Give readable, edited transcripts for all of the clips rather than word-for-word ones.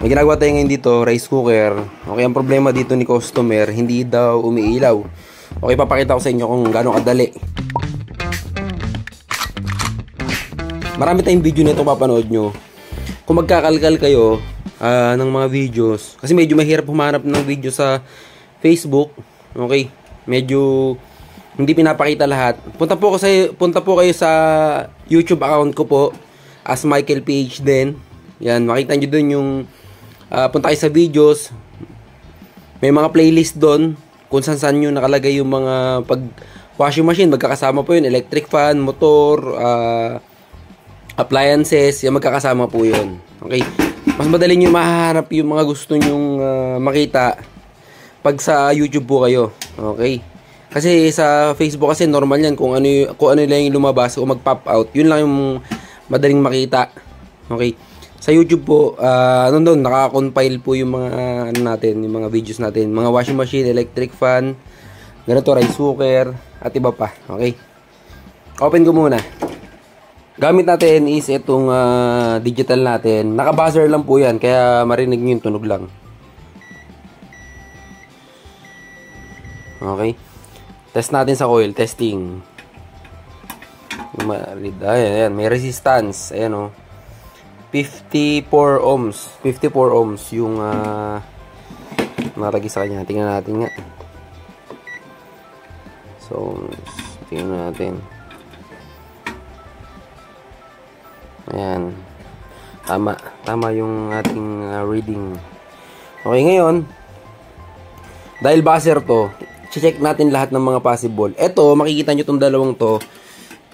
May ginagawa tayo ngayon dito, rice cooker. Okay, ang problema dito ni customer, hindi daw umiilaw. Okay, papakita ko sa inyo kung gaano kadali. Marami tayong video nito papanood nyo. Kung magkakalkal kayo ng mga videos, kasi medyo mahirap humanap ng video sa Facebook. Okay, medyo hindi pinapakita lahat. Punta po kayo sa YouTube account ko po as Michael PH din. Yan, makita nyo dun yung punta kayo sa videos. May mga playlist doon kung saan nyo nakalagay yung mga pag washing machine, magkakasama po yun, electric fan, motor, appliances, yan magkakasama po yun. Okay, mas madali nyo mahahanap yung mga gusto nyong makita pag sa YouTube po kayo. Okay, kasi sa Facebook kasi normal yan, kung ano lang yung lumabas o mag-pop out, yun lang yung madaling makita. Okay, sa YouTube po, doon naka-compile po yung mga natin, yung mga videos natin, mga washing machine, electric fan, ganito, rice cooker, at iba pa. Okay, open ko muna. Gamit natin is itong digital natin. Naka-buzzer lang po yan, kaya marinig nyo yung tunog lang. Okay, test natin sa coil, testing. Ayan, may resistance. Ayan o, 54 ohms. 54 ohms yung naragi sa kanya. Tingnan natin nga. So, tingnan natin. Ayan. Tama yung ating reading. Okay, ngayon, dahil buzzer to, check natin lahat ng mga possible. Ito, makikita nyo itong dalawang to.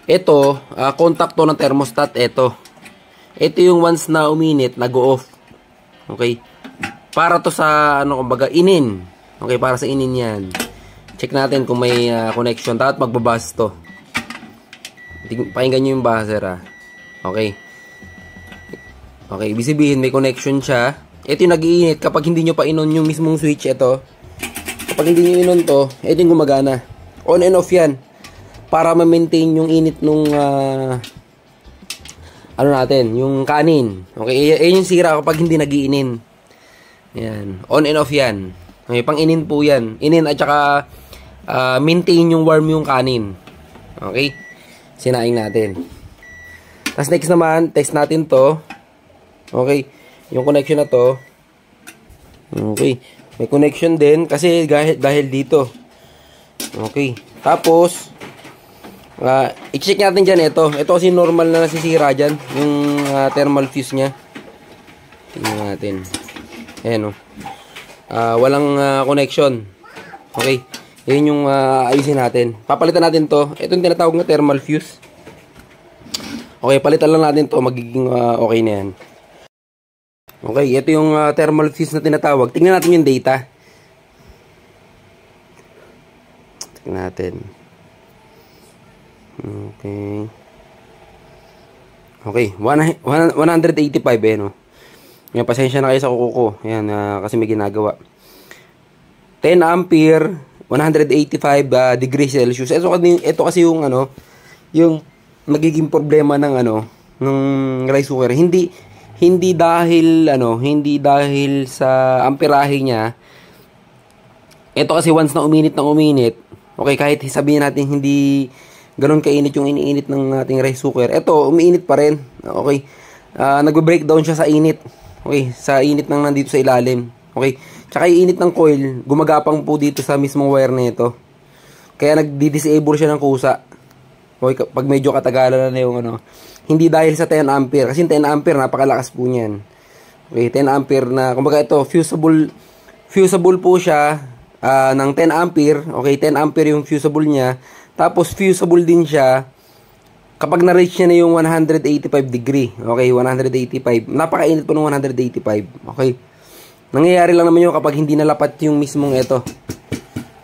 Ito, contact to ng thermostat. Ito yung once na uminit, nag-off. Okay? Para to sa, kumbaga, inin. Okay, para sa inin yan. Check natin kung may connection. Dapat magbabas to. Pakinggan nyo yung buzzer, Okay. Okay, ibig sabihin may connection siya. Ito yung nag-iinit kapag hindi nyo pa inon yung mismong switch. Ito. Kapag hindi nyo inon to, ito yung gumagana. On and off yan. Para ma-maintain yung init nung natin, yung kanin. Okay, yan yung sira kapag hindi nag-iinin. Yan. On and off yan. Okay, pang-inin po yan. Inin at saka maintain yung warm yung kanin. Okay? Sinaing natin. Tapos next naman, test natin to. Okay, yung connection na to. Okay, may connection din kasi dahil dito. Okay, tapos i-check natin dyan ito. Ito kasi normal na nasisira dyan, yung thermal fuse nya. Tingnan natin. Ayan o. Walang connection. Okay, yun yung ayusin natin. Papalitan natin to. Ito yung tinatawag na thermal fuse. Okay, palitan lang natin to, magiging okay na yan. Okay, ito yung thermal fuse na tinatawag. Tingnan natin yung data. Tingnan natin. Okay. Okay, 185 no. Ngayon, pasensya na kayo sa kuko ko. Ayan, kasi may ginagawa. 10 ampere, 185 degrees Celsius. Ito kasi yung yung magiging problema ng ng rice cooker. Hindi dahil sa amperahe niya. Ito kasi once na uminit, okay, kahit sabihin natin hindi ganoon kainit yung iniinit ng ating rice cooker, ito umiinit pa rin. Okay, nagbe-breakdown siya sa init. Okay, sa init ng nandito sa ilalim. Okay, tsaka yung init ng coil gumagapang po dito sa mismong wire na ito, kaya nagdi-disable siya ng kusa. Okay, pag medyo katagalan na yung hindi dahil sa 10 ampere. Kasi 10 ampere, napakalakas po niyan. Okay, 10 ampere na, kumbaga ito, fusible po siya ng 10 ampere. Okay, 10 ampere yung fusible niya. Tapos, fusible din siya kapag na-reach niya na yung 185 degree. Okay, 185. Napakainit po ng 185. Okay. Nangyayari lang naman yun kapag hindi nalapat yung mismong ito.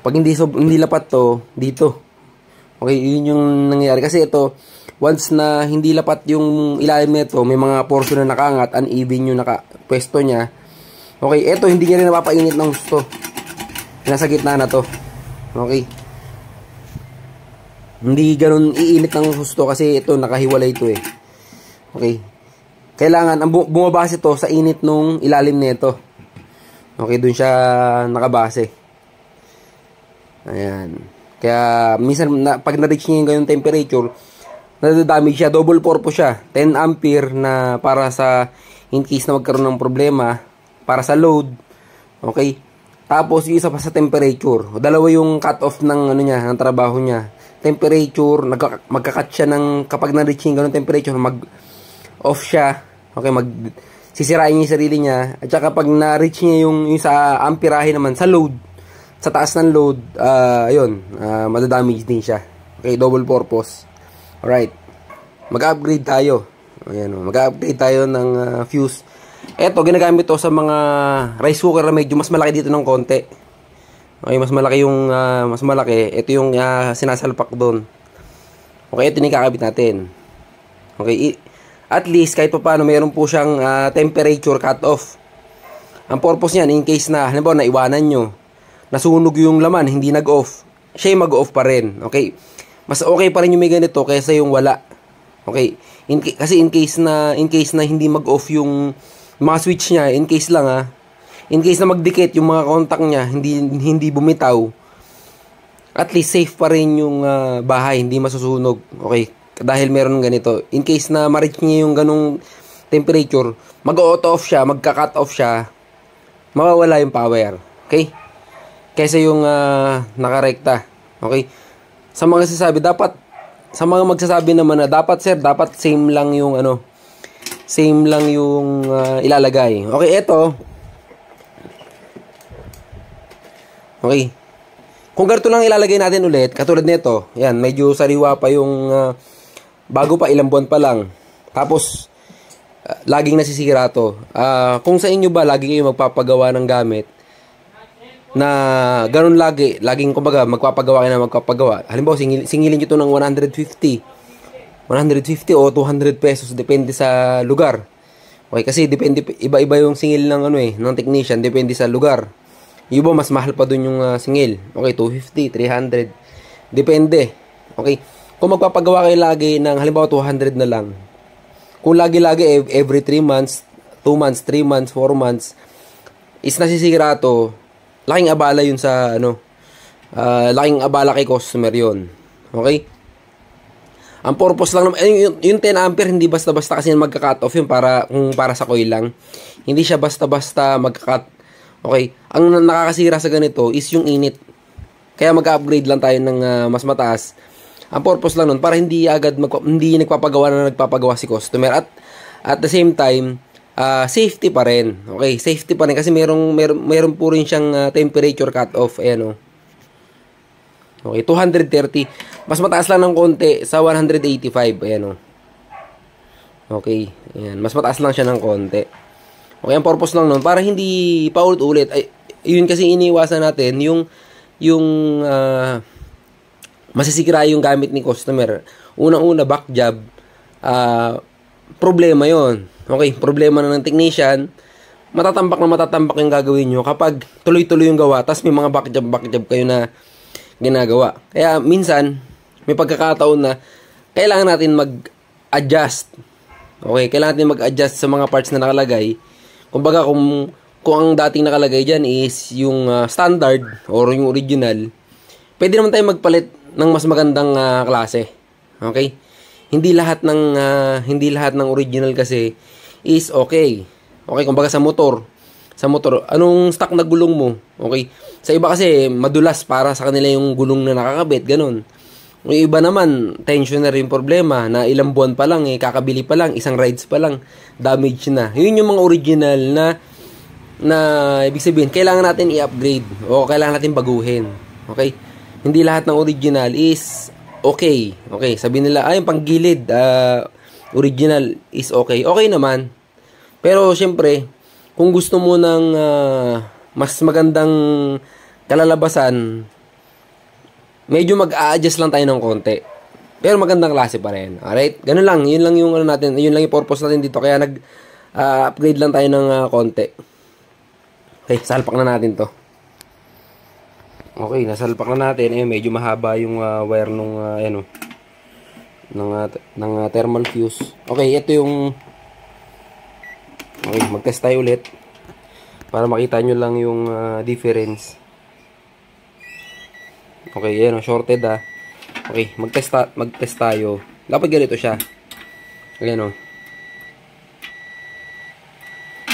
Pag hindi lapat to, dito. Okay, yun yung nangyayari. Kasi ito, once na hindi lapat yung ilalim nito, may mga portion na nakaangat, uneven yung nakapwesto niya. Okay, ito hindi niya rin napapainit ng gusto. Nasa gitna na to. Okay. Hindi ganun iinit ng gusto kasi ito nakahiwalay ito eh. Okay. kailangan, bumabase to sa init nung ilalim nito. Okay, dun siya nakabase. Ayan. Kaya, minsan, pag na-reach niya yung ganyung temperature, nadadamage siya. Double purpose siya. 10 ampere na para sa, in case na magkaroon ng problema, para sa load. Okay? Tapos, yung isa pa sa temperature. Dalawa yung cut-off ng, ng trabaho niya. Temperature, magka-cut siya ng, kapag na-reach yung ganung temperature, mag-off siya. Okay, sisirain niya yung sarili niya. At saka pag na-reach niya yung sa amperahe naman, sa load, sa taas ng load, madadamage din siya. Okay, double purpose. Alright. Mag-upgrade tayo. Ayan, mag-upgrade tayo ng fuse. Eto, ginagamit to sa mga rice cooker na medyo mas malaki dito ng konti. Okay, mas malaki yung, mas malaki. Ito yung sinasalpak doon. Okay, ito yung kakabit natin. Okay, at least, kahit pa paano, mayroon po siyang temperature cut-off. Ang purpose niyan, in case na, halimbawa, naiwanan nyo, nasunog yung laman, hindi nag-off, siya yung mag-off pa rin. Okay? Mas okay pa rin yung may ganito kaysa yung wala. Okay? Kasi in case na hindi mag-off yung mga switch niya, in case lang in case na magdikit yung mga contact niya, hindi bumitaw, at least safe pa rin yung bahay, hindi masusunog. Okay? Dahil meron ganito. In case na ma-reach niya yung ganung temperature, mag-auto off siya, magka-cut off siya, mawawala yung power. Okay? Kaysa yung nakarekta. Okay? Sa mga magsasabi naman na dapat sir, dapat same lang yung ilalagay. Okay, eto. Okay. Kung ganito lang ilalagay natin ulit, katulad nito, yan, medyo sariwa pa yung bago pa, ilang buwan pa lang. Tapos, laging nasisira to. Kung sa inyo ba, lagi kayo magpapagawa ng gamit na ganun laging kumbaga, magpapagawa Halimbawa, singilin nyo to ng 150 o 200 pesos, depende sa lugar. Okay, kasi depende, iba-iba yung singil ng ng technician, depende sa lugar. Yung iba, mas mahal pa dun yung singil. Okay, 250, 300. Depende. Okay. Kung magpapagawa kayo lagi ng halimbawa 200 na lang. Kung lagi-lagi every 3 months, 2 months, 3 months, 4 months is nasisira to, laking abala yun sa laking abala kay customer yun. Okay? Ang purpose lang naman, yung 10 ampere hindi basta-basta kasi magka-cut off yun para sa coil lang. Hindi siya basta-basta magka-cut. Okay? Ang nakakasira sa ganito is yung init. Kaya mag-upgrade lang tayo ng mas mataas. Ang purpose lang nun, para hindi agad hindi nagpapagawa si customer. At the same time, safety pa rin. Okay, safety pa rin kasi meron po rin siyang temperature cut-off. Ayan, Okay, 230. Mas mataas lang ng konti sa 185. Ayan, Okay, ayan. Mas mataas lang siya ng konti. Okay, ang purpose lang nun, para hindi paulit-ulit. Yun kasi iniiwasan natin, yung masisira yung gamit ni customer. Unang-una, back job, problema yon. Okay, problema na ng technician, matatambak yung gagawin nyo kapag tuloy-tuloy yung gawa, tas may mga back job kayo na ginagawa. Kaya minsan, may pagkakataon na kailangan natin mag-adjust. Okay, kailangan natin mag-adjust sa mga parts na nakalagay. Kumbaga, kung ang dating nakalagay dyan is yung standard or yung original, pwede naman tayo magpalit ng mas magandang klase. Okay? Hindi lahat ng original kasi is okay. Okay, kumbaga sa motor, anong stock na gulong mo? Okay? Sa iba kasi madulas para sa kanila yung gulong na nakakabit, ganun. Yung iba naman, tensioner yung problema na ilang buwan pa lang, kakabili pa lang, isang rides pa lang, damage na. Yun yung mga original na ibig sabihin, kailangan natin i-upgrade o kailangan natin baguhin. Okay? Hindi lahat ng original is okay. Okay, sabihin nila, yung panggilid, original is okay. Okay naman. Pero, syempre, kung gusto mo ng mas magandang kalalabasan, medyo mag-a-adjust lang tayo ng konti. Pero magandang klase pa rin. Alright? Ganun lang. Yun lang yung natin. Yun lang yung purpose natin dito. Kaya upgrade lang tayo ng konti. Okay, salpak na natin to. Okay, nasalpak na natin. Medyo mahaba yung wire nung ng thermal fuse. Okay, ito yung Okay, mag-test tayo ulit. Para makita nyo lang yung difference. Okay, yan o, shorted ah. Okay, mag-test tayo. Dapat ganito siya. Ayan o.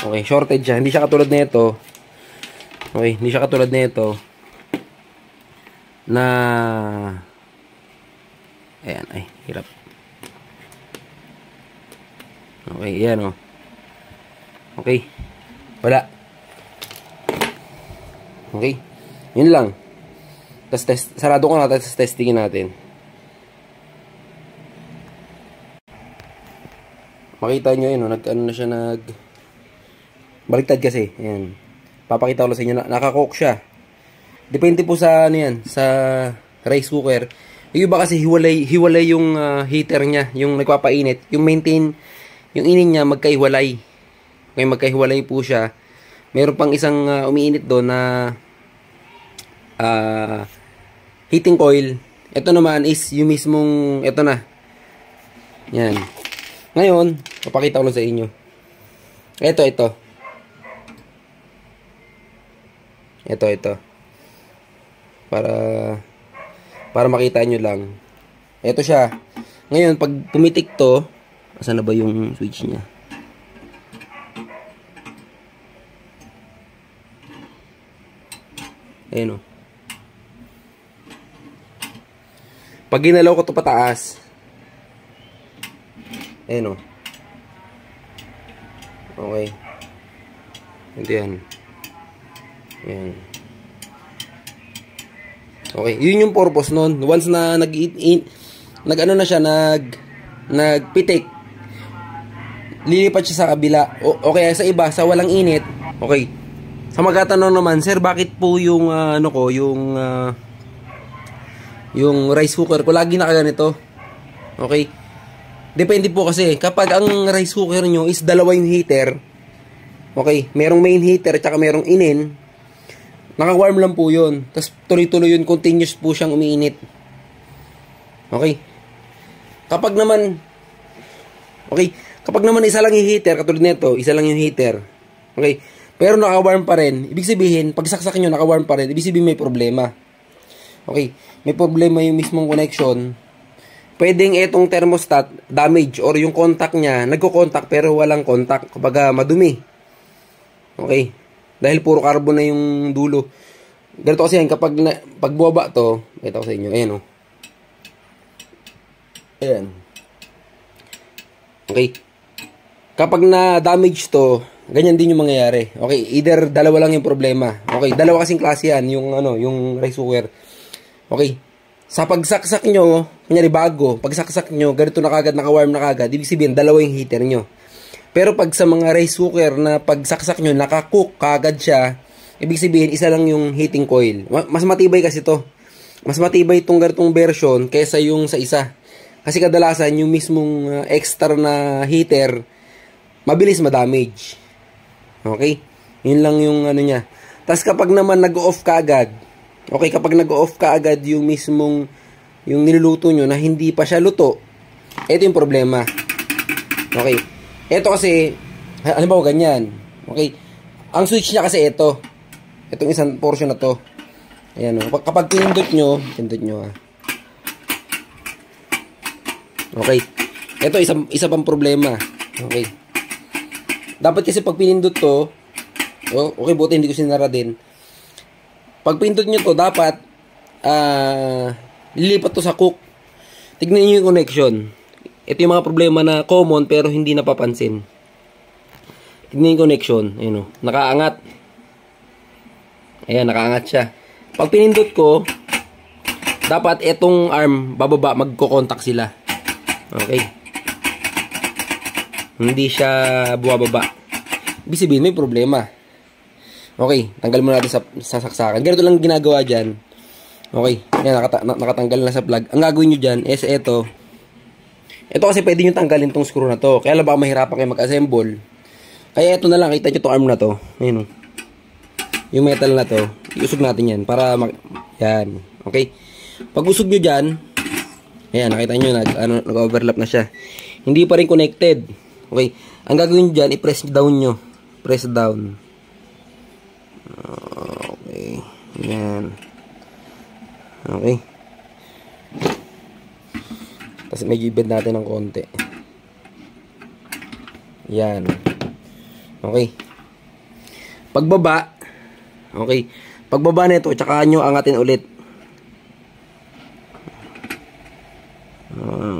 Okay, shorted siya. Hindi siya katulad nito. Okay, hindi siya katulad nito. Na ayan, ay, hirap. Okay, yan o. Okay. Wala. Okay. Yun lang. Tapos sarado ko na, tapos testingin natin. Makita nyo yun, ano na siya, baliktad kasi. Ayan. Papakita ko lang sa inyo, nakakook siya. Depende po sa, ano yan, sa rice cooker. Yung iba kasi hiwalay yung heater niya, yung nagpapainit. Yung yung inin niya magkaiwalay. Okay, magkaiwalay po siya. Meron pang isang umiinit doon na heating coil. Ito naman is yung mismong, ito na. Yan. Ngayon, papakita ko lang sa inyo. Ito. Para makita nyo lang. Ito siya. Ngayon, pag pumitik to, asan na ba yung switch niya? Ayan o. Pag ginalaw ko to pataas, ayan o. Okay. Ito yan. Ayan. Okay, yun yung purpose nun. Once na nagpitik, lilipat siya sa kabila. Okay, sa iba, sa walang init. Okay. Sa magtatanong naman, sir, bakit po yung yung rice cooker ko lagi nakaganito? Okay. Depende po kasi kapag ang rice cooker nyo is dalawa yung heater. Okay, merong main heater at saka merong inin. Naka-warm lang po yun. Tapos tuloy-tuloy yun, continuous po siyang umiinit. Okay. Kapag naman isa lang yung heater, katulad nito, isa lang yung heater. Okay. Pero naka-warm pa rin. Ibig sabihin, pag saksak nyo, naka-warm pa rin. Ibig sabihin may problema. Okay. May problema yung mismong connection. Pwedeng etong thermostat damage or yung contact niya, nagko-contact pero walang contact. Kapag madumi. Okay. Dahil puro carbon na yung dulo. Ganito kasi yan, pag bumaba to, ito ko sa inyo, ayan o. Ayan. Okay. Kapag na-damage to, ganyan din yung mangyayari. Okay, either dalawa lang yung problema. Okay, dalawa kasing klase yan, yung rice cooker. Okay. Sa pagsaksak nyo, kunyari bago, pagsaksak nyo, ganito na kagad, naka-warm na kagad, ibig sabihin, dalawa yung heater nyo. Pero pag sa mga rice cooker na pagsaksak nyo, nakakook kagad siya, ibig sabihin, isa lang yung heating coil. Mas matibay kasi to. Mas matibay itong ganitong version kaysa yung sa isa. Kasi kadalasan, yung mismong extra na heater, mabilis ma-damage. Okay? Yun lang yung ano niya. Tapos kapag naman nag-off ka agad, okay, kapag nag-off ka agad yung mismong, yung niluluto nyo na hindi pa siya luto, ito yung problema. Okay? Ito kasi, halimbawa ganyan. Okay? Ang switch niya kasi ito. Itong isang portion na to. Ayan o. Kapag pinindot nyo okay. Ito, isa pang problema. Okay. Dapat kasi pag pinindot to, okay, buti hindi ko sinara din. Pag pinindot nyo to, dapat, lilipat to sa cook. Tignan nyo yung connection. Ito yung mga problema na common pero hindi napapansin. Tignan yung connection. Ayun o. Nakaangat. Ayan, nakaangat siya. Pag pinindot ko, dapat itong arm, bababa, magko-contact sila. Okay. Hindi siya bumababa. Ibig sabihin, may problema. Okay, tanggal mo natin sa saksakan. Ganito lang ginagawa dyan. Okay, yan, nakatanggal na sa plug. Ang gagawin nyo dyan is ito. Ito kasi pwede nyo tanggalin tong screw na to. Kaya lang baka mahirapan kayo mag-assemble. Kaya ito na lang, kita nyo itong arm na to. Ayun o. Yung metal na to, iusog natin yan para yan. Okay? Pag usog nyo dyan, ayan, nakita nyo, nag-overlap na siya. Hindi pa rin connected. Okay? Ang gagawin nyo dyan, i-press down nyo. Press down. Okay. Yan. Okay. Tapos medyo i-bend natin ng konti. Yan. Okay. Pagbaba. Okay. Pagbaba nito, tsaka nyo angatin ulit.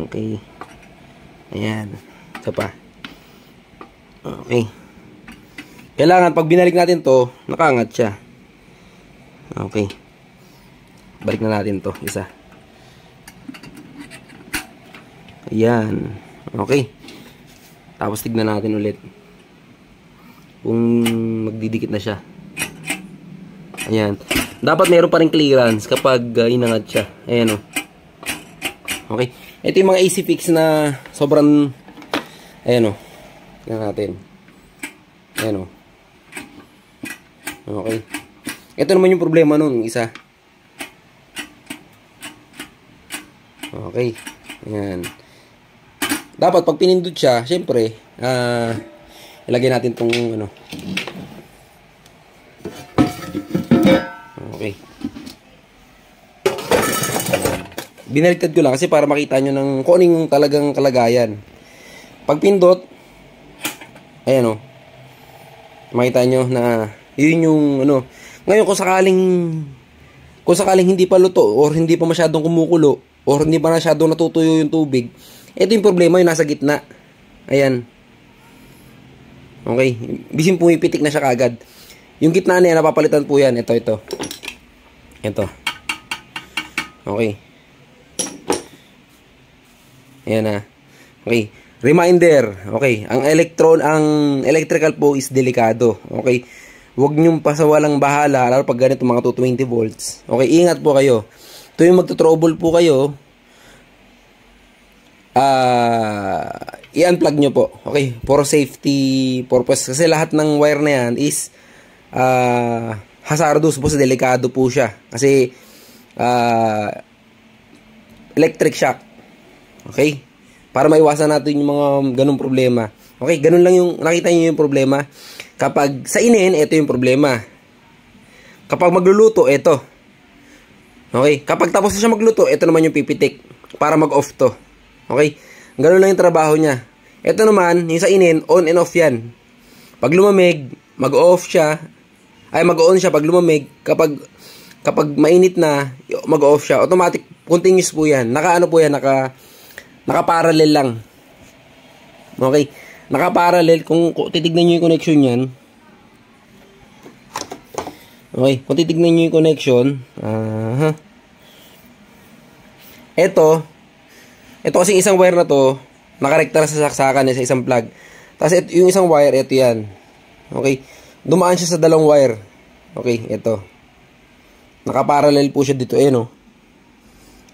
Okay. Ayan. Ito pa. Okay. Kailangan pag binalik natin to, nakaangat siya. Okay. Balik na natin to, isa. Ayan. Okay. Tapos tignan natin ulit. Kung magdidikit na siya. Ayan. Dapat meron pa rin clearance kapag inangat siya. Ayan o. Okay. Ito yung mga easy fix na sobrang, ayan o. Tignan natin. Ayan o. Okay. Ito naman yung problema nun, isa. Okay. Ayan. Dapat pag pinindot siya, syempre, ilagay natin tong ano. Okay. Binaliktad ko lang kasi para makita nyo ng kung anong talagang kalagayan. Pag pindot, ayan o. Makita nyo na yun yung ano. Ngayon kung sakaling hindi pa luto or hindi pa masyadong kumukulo or hindi pa masyadong natutuyo yung tubig, ito yung problema, yung nasa gitna. Ayan. Okay. Bisin pumipitik na siya kagad. Yung gitna na yan, napapalitan po yan. Ito. Ito. Okay. Ayan na. Okay. Reminder. Okay. Ang electrical po is delikado. Okay. Huwag nyong pasawalang bahala, lalo pag ganito mga 220 volts. Okay. Ingat po kayo. Tuwing magto-trouble po kayo, i-unplug nyo po. Okay, for safety purpose. Kasi lahat ng wire na yan is hazardous po, delikado po siya. Kasi electric shock. Okay? Para maiwasan natin yung mga ganung problema. Okay, ganun lang yung nakita niyo yung problema. Kapag sa inin, ito yung problema. Kapag magluluto, ito. Okay, kapag tapos na siya magluto, ito naman yung pipitik para mag-off to. Okay? Ganun lang yung trabaho niya. Ito naman, yung sa inin, on and off yan. Pag lumamig, mag-off siya. Ay, mag-on siya pag lumamig. Kapag mainit na, mag-off siya. Automatic, continuous po yan. Naka-ano po yan, naka-parallel lang. Okay? Naka-parallel. Kung titignan nyo yung connection yan. Okay? Kung titignan nyo yung connection. Ito kasing isang wire na to, nakarekta na sa saksakan sa isang plug. Tapos yung isang wire, ito yan. Okay? Dumaan siya sa dalawang wire. Okay, ito. Nakaparallel po siya dito, no?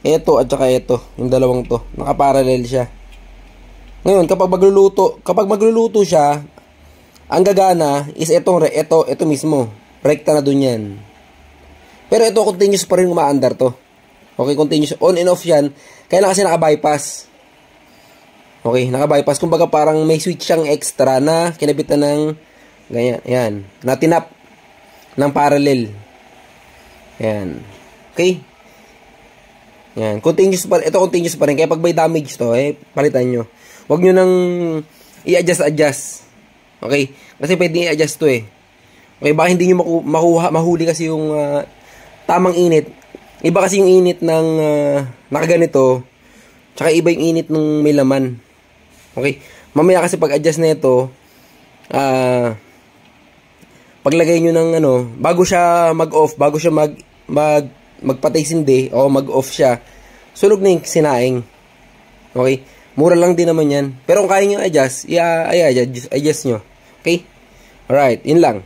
Ito at saka ito, yung dalawang to. Nakaparallel siya. Ngayon, kapag magluluto siya, ang gagana is ito mismo. Rekta na dun yan. Pero ito, continuous pa rin umaandar to. Okay, continuous. On and off yan. Kailan kasi naka-bypass. Okay, naka-bypass. Kumbaga parang may switch siyang extra na kinabitan ng ganyan. Yan. Natinap ng parallel. Yan. Okay? Yan. Continuous pa rin. Ito continuous pa rin. Kaya pag may damage to, palitan nyo. Huwag nyo nang i-adjust. Okay? Kasi pwede i-adjust to Okay, baka hindi nyo mahuli kasi yung tamang init. Iba kasi yung init ng nakaganito, tsaka iba yung init ng may laman. Okay? Mamaya kasi pag-adjust na ito, paglagay nyo ng bago siya mag-off, bago siya magpatay sindi, o mag-off siya, sunog na yung sinaing. Okay? Mura lang din naman yan. Pero kung kaya nyo adjust, i-adjust nyo. Okay? Alright, yun lang.